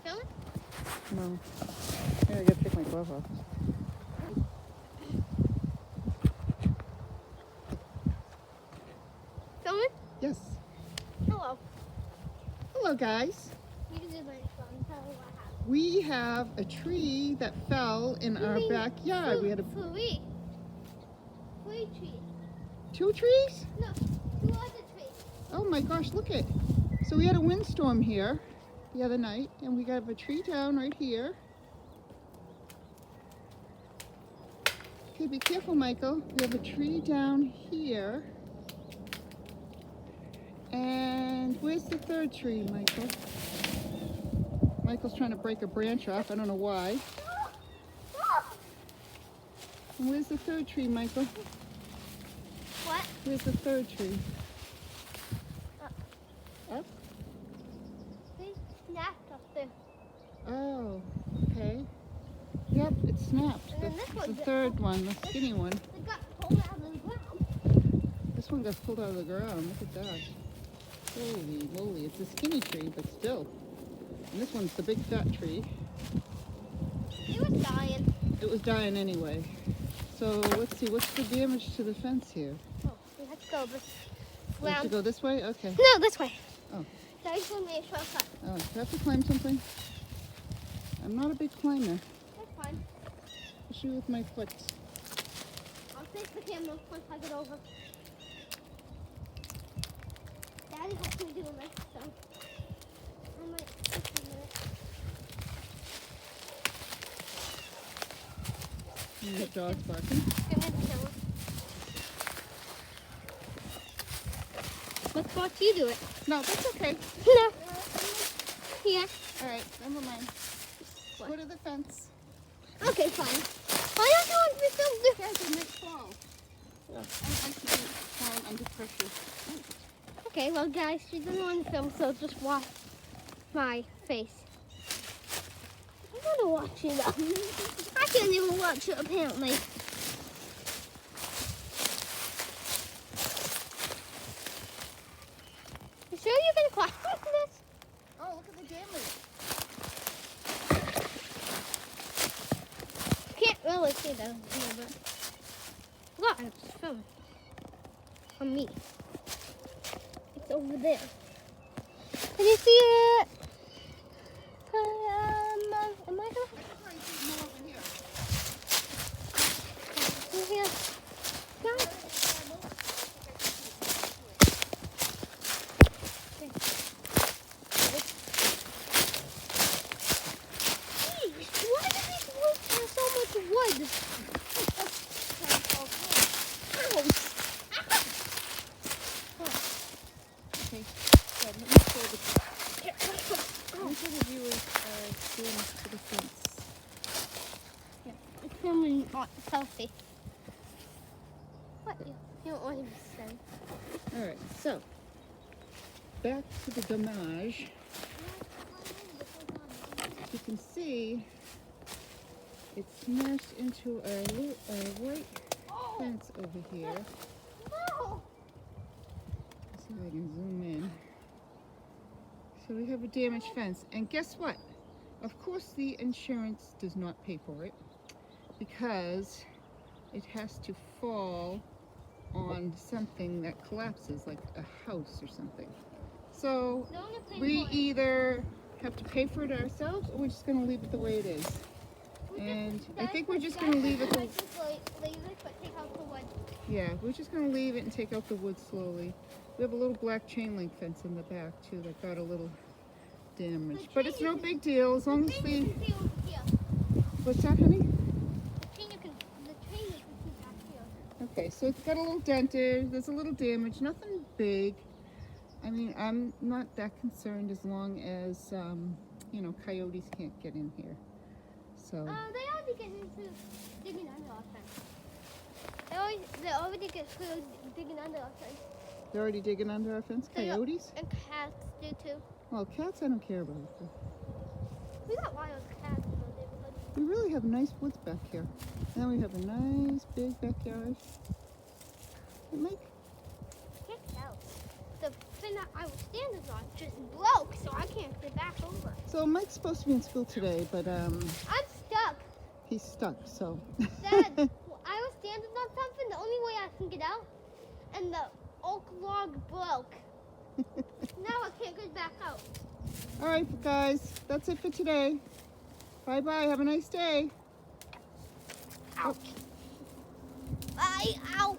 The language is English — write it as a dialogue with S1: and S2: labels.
S1: filming?
S2: No. Yeah, I gotta take my glove off.
S1: Filming?
S2: Yes.
S1: Hello.
S2: Hello, guys.
S1: You can do my phone. Tell me what happened.
S2: We have a tree that fell in our backyard. We had
S1: Three trees.
S2: 2 trees?
S1: No, 2 other trees.
S2: Oh my gosh, look it. So we had a windstorm here the other night, and we got a tree down right here. Okay, be careful, Michael. We have a tree down here. And where's the 3rd tree, Michael? Michael's trying to break a branch off. I don't know why. And where's the 3rd tree, Michael?
S1: What?
S2: Where's the 3rd tree? Up?
S1: They snapped up there.
S2: Oh, okay. Yep, it snapped.
S1: And then this
S2: The
S1: one
S2: 3rd one, the skinny one.
S1: It got pulled out of the ground.
S2: This one got pulled out of the ground. Look at that. Holy moly, it's a skinny tree, but still. And this one's the big fat tree.
S1: It was dying.
S2: It was dying anyway. So let's see, what's the damage to the fence here?
S1: Oh, let's go this
S2: We have to
S1: round.
S2: go this way? Okay.
S1: No, this way.
S2: Oh.
S1: Daddy's going to make a shortcut.
S2: Oh, do I have to climb something? I'm not a big climber.
S1: That's fine.
S2: Especially with my foot.
S1: I'll take the camera once I get over. Daddy helped me doing this, so I might take a minute.
S2: You got dogs barking.
S1: Give me the camera. Let's watch you do it.
S2: No, that's okay.
S1: No. Here.
S2: All right, never mind.
S1: What?
S2: Go to the fence.
S1: Okay, fine. Why don't you want me to film this?
S2: Guys, it might fall. Yeah, I like to do fall under pressure.
S1: Okay, well, guys, she doesn't want to film, so just watch my face. I want to watch you, though. I can't even watch it, apparently. You sure you're going to climb this?
S2: Oh, look at the damage.
S1: You can't really see that a little bit. Look, it's filming. On me. It's over there. Can you see it? Am I going to here? Guys. Jeez, why do these woods have so much wood?
S2: Okay, so let me show the viewers damage to the fence.
S1: It's filming not selfie. What? You don't want him to say.
S2: All right, so back to the damage. As you can see, it smashed into our white fence over here.
S1: No!
S2: Let's see if I can zoom in. So we have a damaged fence, and guess what? Of course the insurance does not pay for it because it has to fall on something that collapses, like a house or something. So we either have to pay for it ourselves, or we're just going to leave it the way it is. And I think we're just going to leave it.
S1: Leave it, but take out the wood.
S2: Yeah, we're just going to leave it and take out the wood slowly. We have a little black chain link fence in the back too that got a little damaged, but it's no big deal as long as we. What's that, honey?
S1: The chain you can see back here.
S2: Okay, so it's got a little dented. There's a little damage, nothing big. I mean, I'm not that concerned as long as you know, coyotes can't get in here. So.
S1: They already get into digging under our fence. They already get through digging under our fence.
S2: They're already digging under our fence? Coyotes?
S1: And cats do too.
S2: Well, cats I don't care about.
S1: We got wild cats in the neighborhood.
S2: We really have nice woods back here. And then we have a nice big backyard. Hey, Mike?
S1: Can't tell. The thing that I was standing on just broke, so I can't get back over.
S2: It's So Mike's supposed to be in school today, but
S1: I'm stuck.
S2: he's stuck. So.
S1: Dad, I was standing on something. The only way I can get out, and the oak log broke. Now I can't get back out.
S2: All right, guys. That's it for today. Bye bye. Have a nice day.
S1: Ouch. Bye. Ow.